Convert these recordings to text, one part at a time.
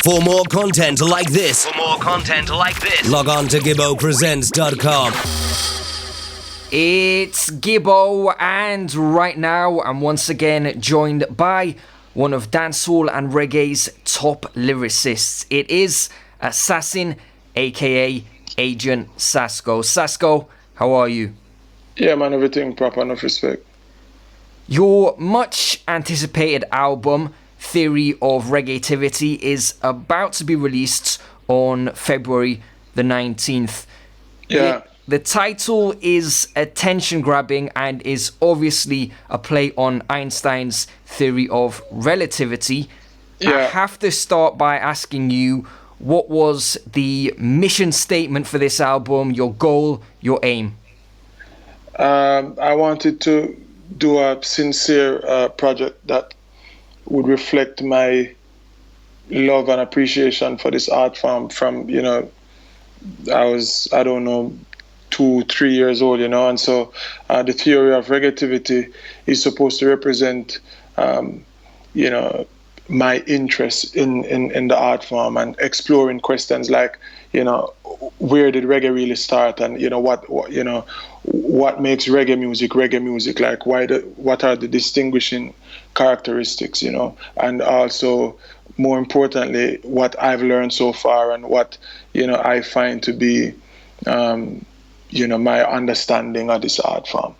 For more content like this, log on to GibboPresents.com. It's Gibbo, and right now I'm once again joined by one of dancehall and reggae's top lyricists. It is Assassin, a.k.a. Agent Sasco. Sasco, how are you? Yeah, man, everything proper, enough respect. Your much anticipated album, Theory of Reggaetivity, is about to be released on February the 19th. Yeah. The title is attention-grabbing and is obviously a play on Einstein's theory of relativity. Yeah. I have to start by asking you, what was the mission statement for this album, your goal, your aim? I wanted to do a sincere project that would reflect my love and appreciation for this art form from, I don't know, 2-3 years old, and so the Theory of Reggaetivity is supposed to represent, my interest in the art form and exploring questions like, where did reggae really start, and what makes reggae music, like what are the distinguishing characteristics, and also more importantly what I've learned so far and what I find to be my understanding of this art form.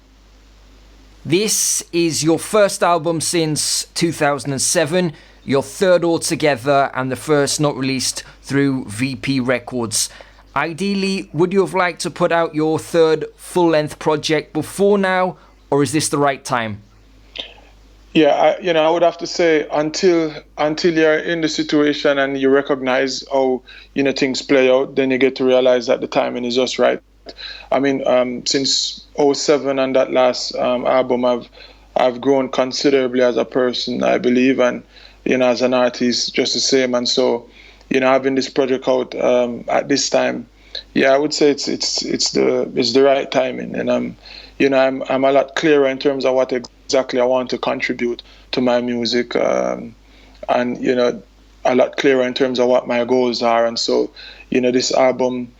This is your first album since 2007, your third altogether, and the first not released through VP Records. Ideally, would you have liked to put out your third full-length project before now, or is this the right time? Yeah, I would have to say until you're in the situation and you recognize how things play out, then you get to realize that the timing is just right. I mean, since 2007 and that last album, I've grown considerably as a person, I believe, and as an artist, just the same. And so, having this project out at this time, yeah, I would say it's the right timing, and I'm a lot clearer in terms of what exactly I want to contribute to my music, and a lot clearer in terms of what my goals are. And so, this album,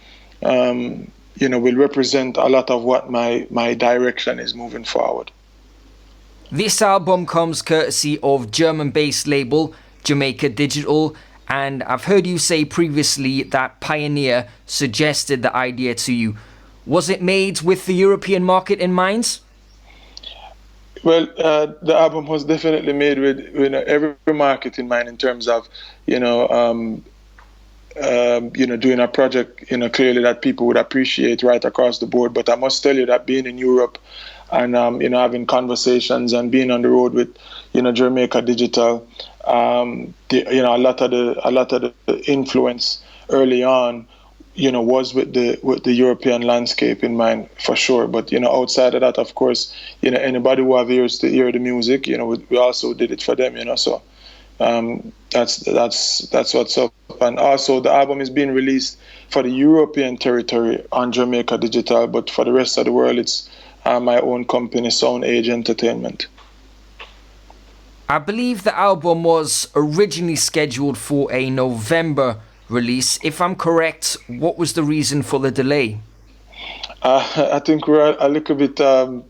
will represent a lot of what my direction is moving forward. This album comes courtesy of German-based label Jamaica Digital, and I've heard you say previously that Pioneer suggested the idea to you. Was it made with the European market in mind? Well, the album was definitely made with every market in mind in terms of doing a project clearly that people would appreciate right across the board. But I must tell you that being in Europe and having conversations and being on the road with Jamaica Digital, a lot of the influence early on was with the European landscape in mind, for sure. But outside of that, of course, anybody who have ears to hear the music, we also did it for them. So that's what's up. And also the album is being released for the European territory on Jamaica Digital, but for the rest of the world, it's my own company, Sound Age Entertainment. I believe the album was originally scheduled for a November release. If I'm correct, what was the reason for the delay? I think we're a little bit too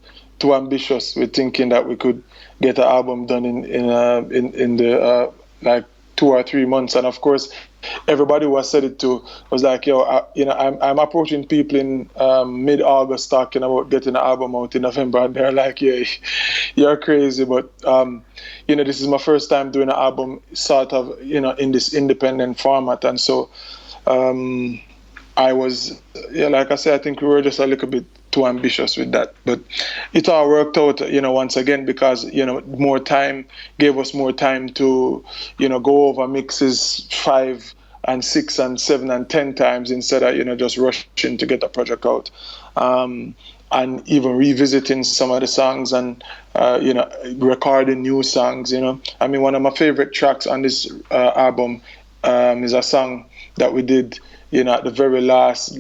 ambitious. We're thinking that we could get an album done in the like 2 or 3 months, and of course, everybody who I said it to was like, I'm approaching people in mid-August talking about getting an album out in November, and they're like, yeah, you're crazy. But this is my first time doing an album sort of in this independent format, and so I was, like I said, I think we were just a little bit too ambitious with that, but it all worked out, once again, because more time gave us more time to go over mixes 5 and 6 and 7 and 10 times instead of just rushing to get a project out, and even revisiting some of the songs and recording new songs. I mean, one of my favorite tracks on this album is a song that we did at the very last,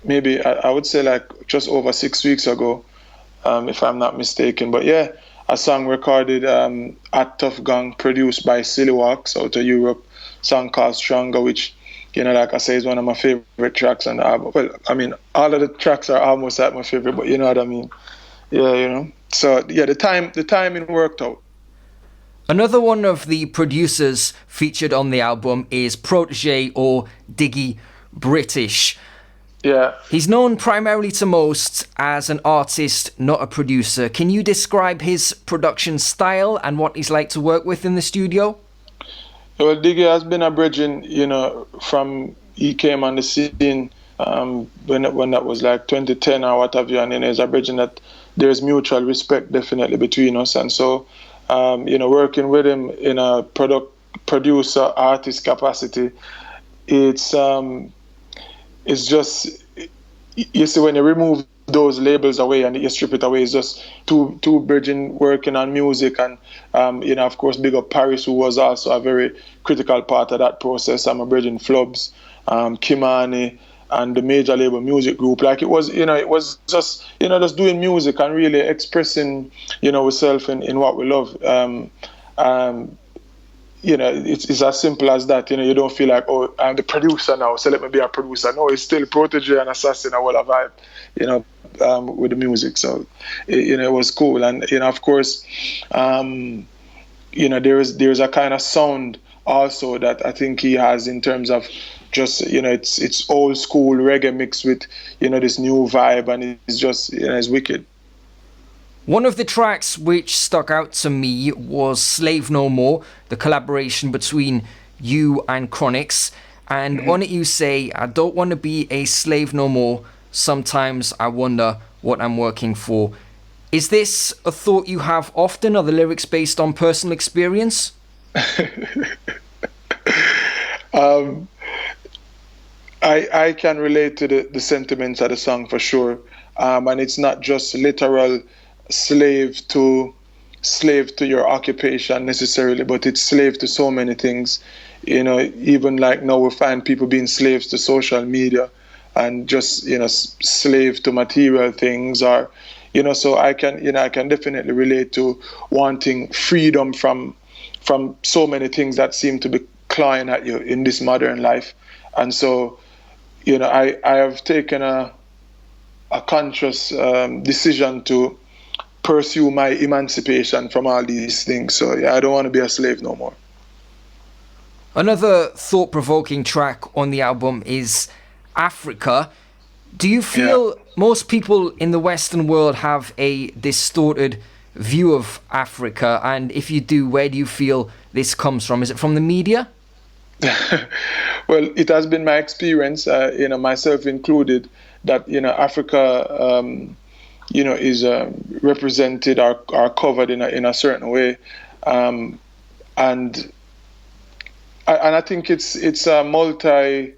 maybe I would say like just over 6 weeks ago, if I'm not mistaken. But yeah, a song recorded at Tough Gang, produced by Silly Walks out of Europe, song called Stronger, which, like I say, is one of my favorite tracks on the album. Well, I mean, all of the tracks are almost like my favorite, but you know what I mean? Yeah. So yeah, the timing worked out. Another one of the producers featured on the album is Protege, or Diggy British. Yeah. He's known primarily to most as an artist, not a producer. Can you describe his production style and what he's like to work with in the studio? Well, Diggy has been a bridging, from he came on the scene when that was like 2010 or what have you, and it's a bridging that there's mutual respect definitely between us, and so working with him in a producer artist capacity, it's just, you see, when you remove those labels away and you strip it away, it's just two bridging working on music, and of course, big up Paris, who was also a very critical part of that process. I'm a bridging Flubs, Kimani, and the major label music group. Like it was just just doing music and really expressing ourselves in what we love. It's as simple as that. You don't feel like, oh, I'm the producer now, so let me be a producer. No, it's still Protege and Assassin and what have I, with the music. So, it was cool. And, of course, there's a kind of sound also that I think he has in terms of just, it's old school reggae mixed with, this new vibe, and it's just, it's wicked. One of the tracks which stuck out to me was Slave No More, the collaboration between you and Chronix. And on it you say, I don't want to be a slave no more. Sometimes I wonder what I'm working for. Is this a thought you have often? Are the lyrics based on personal experience? I can relate to the sentiments of the song for sure. And it's not just literal slave to your occupation necessarily, but it's slave to so many things. Even like now we find people being slaves to social media and just slave to material things, or so I can definitely relate to wanting freedom from so many things that seem to be clawing at you in this modern life. And so I have taken a conscious decision to pursue my emancipation from all these things. So yeah, I don't want to be a slave no more. Another thought-provoking track on the album is Africa. Do you feel most people in the Western world have a distorted view of Africa? And if you do, where do you feel this comes from? Is it from the media? Well, it has been my experience, myself included, that Africa is represented or covered in a certain way, and I think it's a multi.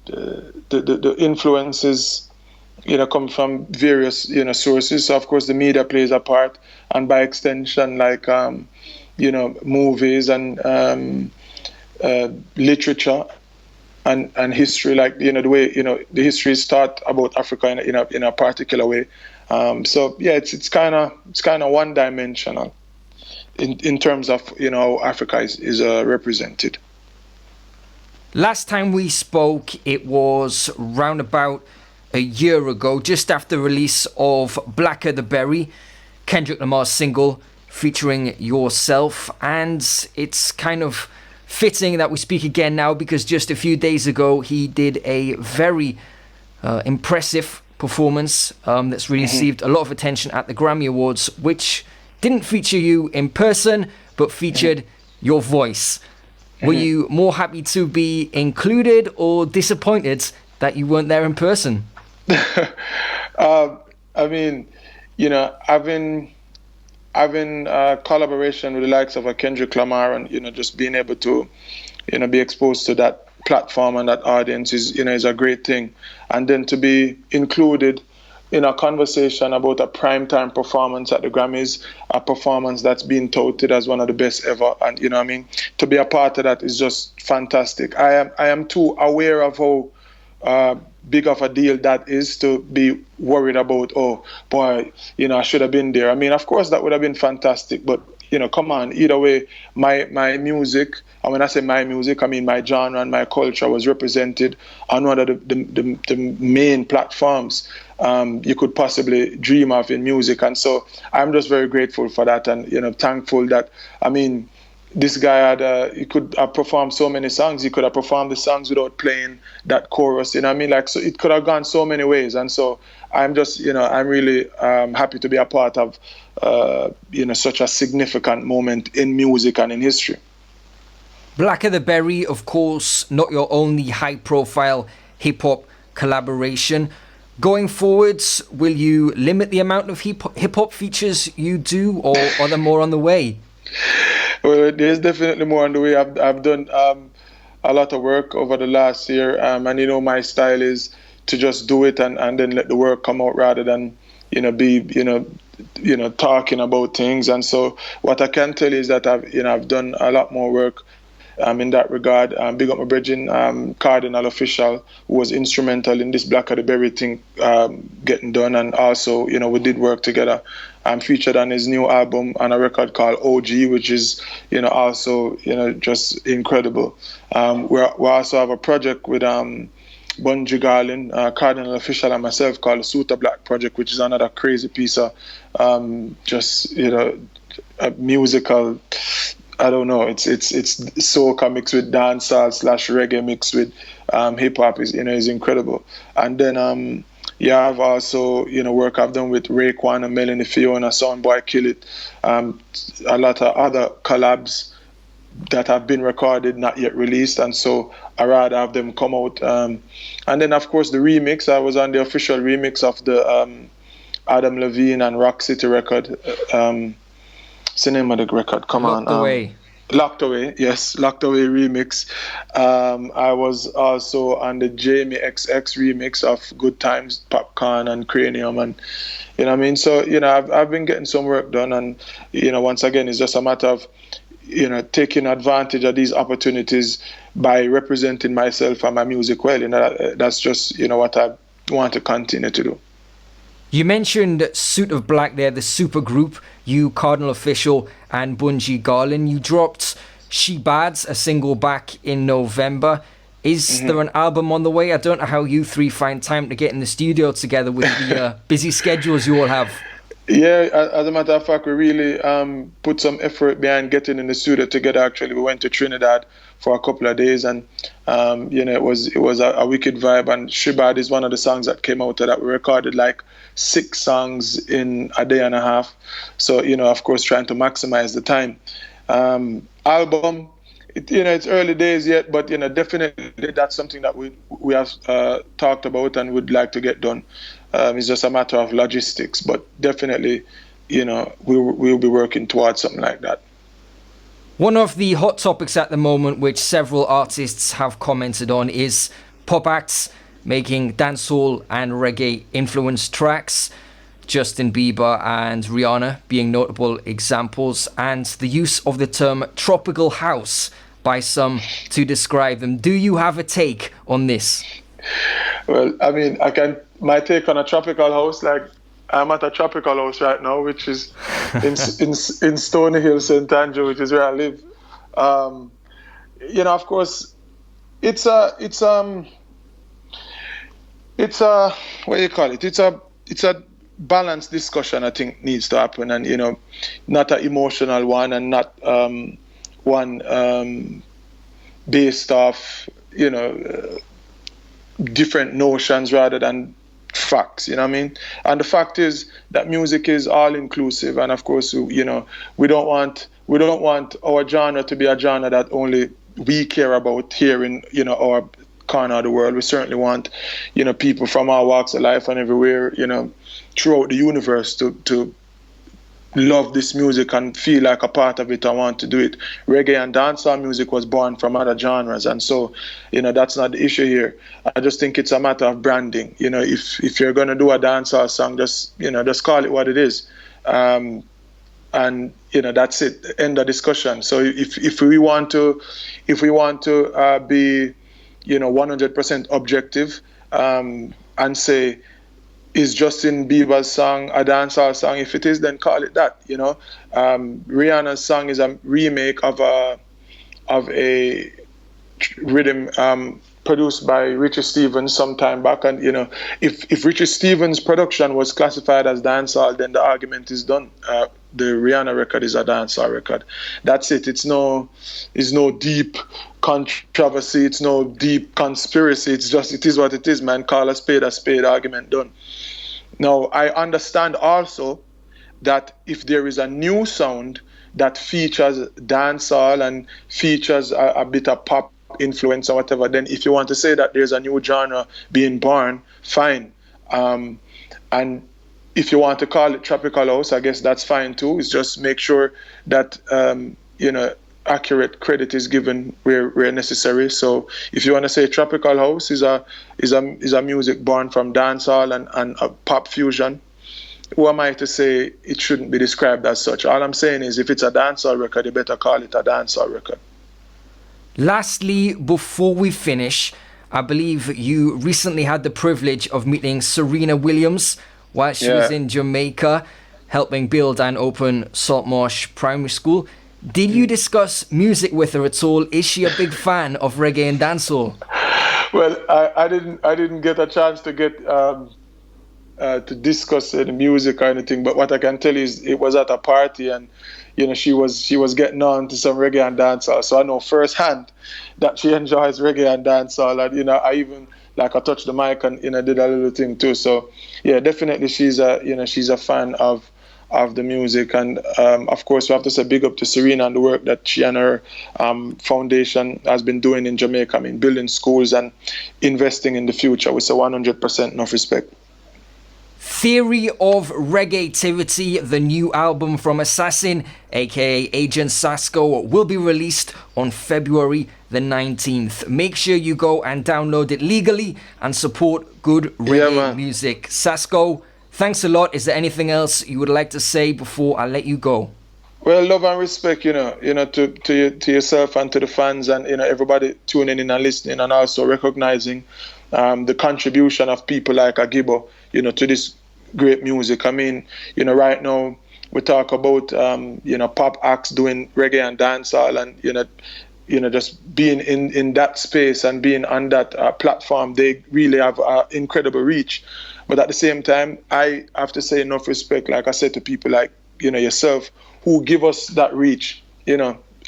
The influences come from various sources. So of course the media plays a part, and by extension, like movies and literature and history, like the way the history is taught about Africa in a particular way. So yeah, it's kind of one dimensional in terms of how Africa is represented. Last time we spoke, it was round about a year ago, just after the release of Blacker the Berry, Kendrick Lamar's single featuring yourself, and it's kind of fitting that we speak again now, because just a few days ago he did a very impressive performance that's received a lot of attention at the Grammy Awards, which didn't feature you in person but featured your voice. Were you more happy to be included or disappointed that you weren't there in person? I mean, having collaboration with the likes of a Kendrick Lamar, and just being able to be exposed to that platform and that audience is a great thing. And then to be included in a conversation about a primetime performance at the Grammys, a performance that's been touted as one of the best ever, and to be a part of that is just fantastic. I am too aware of how big of a deal that is to be worried about, oh boy, I should have been there. I mean, of course that would have been fantastic, but come on, either way, my music, and when I say my music, I mean my genre and my culture was represented on one of the main platforms you could possibly dream of in music. And so I'm just very grateful for that, and thankful that, I mean, this guy he could have performed so many songs. He could have performed the songs without playing that chorus. I mean, like, so it could have gone so many ways. And so I'm just, I'm really happy to be a part of, such a significant moment in music and in history. Black of the Berry, of course, not your only high-profile hip-hop collaboration. Going forwards, will you limit the amount of hip-hop features you do, or are there more on the way? Well, there's definitely more on the way. I've done a lot of work over the last year, and my style is to just do it and then let the work come out rather than be talking about things. And so what I can tell you is that I've done a lot more work in that regard. Big up my brethren, Cardinal Official, who was instrumental in this Black of the Berry thing getting done, and also we did work together. I'm featured on his new album on a record called OG, which is also just incredible. We also have a project with Bunji Garlin, Cardinal Official, and myself called the Suta Black Project, which is another crazy piece of a musical. I don't know. It's soca mixed with dancehall / reggae mixed with hip hop is incredible. And then I've also work I've done with Raekwon and Melanie Fiona, Soundboy Kill It, a lot of other collabs that have been recorded, not yet released, and so I rather have them come out. And then of course the remix. I was on the official remix of the Adam Levine and Rock City record. What's the name of the record? Locked Away. Locked Away, yes, Locked Away remix. I was also on the Jamie XX remix of Good Times, Popcorn, and Cranium, and what I mean. So I've been getting some work done, and once again, it's just a matter of taking advantage of these opportunities by representing myself and my music well. That's just what I want to continue to do. You mentioned Suit of Black there, the super group, you, Cardinal Official, and Bunji Garlin. You dropped She Bads, a single, back in November. Is there an album on the way? I don't know how you three find time to get in the studio together with the busy schedules you all have. Yeah, as a matter of fact, we really put some effort behind getting in the studio together. Actually, we went to Trinidad for a couple of days, and it was a wicked vibe. And Shibad is one of the songs that came out of that. We recorded like 6 songs in a day and a half. So of course, trying to maximize the time. Album, it's early days yet, but definitely that's something that we have talked about and would like to get done. It's just a matter of logistics, but definitely, we'll be working towards something like that. One of the hot topics at the moment, which several artists have commented on, is pop acts making dancehall and reggae influenced tracks. Justin Bieber and Rihanna being notable examples, and the use of the term tropical house by some to describe them. Do you have a take on this? Well, I mean, my take on a tropical house, like I'm at a tropical house right now, which is in Stony Hill, St. Andrew, which is where I live. Of course, it's a what do you call it? It's a balanced discussion, I think, needs to happen, and not an emotional one, and not one based off different notions rather than facts. You know what I mean? And the fact is that music is all inclusive, and of course, we don't want our genre to be a genre that only we care about here in our corner of the world. We certainly want people from all walks of life and everywhere throughout the universe to love this music and feel like a part of it. I want to do it. Reggae and dancehall music was born from other genres, and so that's not the issue here. I just think it's a matter of branding. If you're gonna do a dancehall song, just call it what it is, and that's it. End of discussion. So if we want to be 100% objective and say is Justin Bieber's song a dancehall song? If it is, then call it that. Rihanna's song is a remake of a rhythm produced by Richie Stephens some time back, and if Richie Stephens' production was classified as dancehall, then the argument is done. The Rihanna record is a dancehall record. That's it. It's no deep controversy. It's no deep conspiracy. It is what it is, man. Call a spade, argument done. Now, I understand also that if there is a new sound that features dancehall and features a bit of pop influence or whatever, then if you want to say that there's a new genre being born, fine. And if you want to call it tropical house, I guess that's fine too. It's just make sure that accurate credit is given where necessary. So if you want to say tropical house is a music born from dancehall and a pop fusion, who am I to say it shouldn't be described as such? All I'm saying is if it's a dancehall record, you better call it a dancehall record. Lastly, before we finish, I believe you recently had the privilege of meeting Serena Williams while she was in Jamaica, helping build and open Saltmarsh Primary School. Did you discuss music with her at all? Is she a big fan of reggae and dancehall? Well, I didn't get a chance to get to discuss the music or anything, but what I can tell you is it was at a party, and she was getting on to some reggae and dancehall, so I know firsthand that she enjoys reggae and dancehall, and I even I touched the mic and did a little thing too. So yeah, definitely she's a fan of the music, and of course we have to say big up to Serena and the work that she and her foundation has been doing in Jamaica. I mean, building schools and investing in the future. We say 100% enough respect. Theory of Reggaetivity, the new album from Assassin, a.k.a. Agent Sasco, will be released on February the 19th. Make sure you go and download it legally and support good reggae music. Sasco, thanks a lot. Is there anything else you would like to say before I let you go? Well, love and respect, to yourself and to the fans, and everybody tuning in and listening, and also recognizing the contribution of people like Agibo, to this great music. I mean, right now we talk about pop acts doing reggae and dancehall, and just being in that space and being on that platform, they really have incredible reach. But at the same time, I have to say enough respect, like I said, to people like yourself, who give us that reach,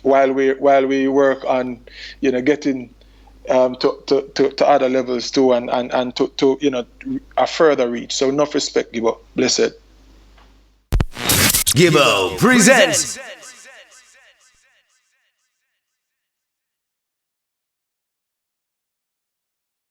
while we work on getting to other levels too, and to a further reach. So enough respect, Gibbo. Blessed. Gibbo presents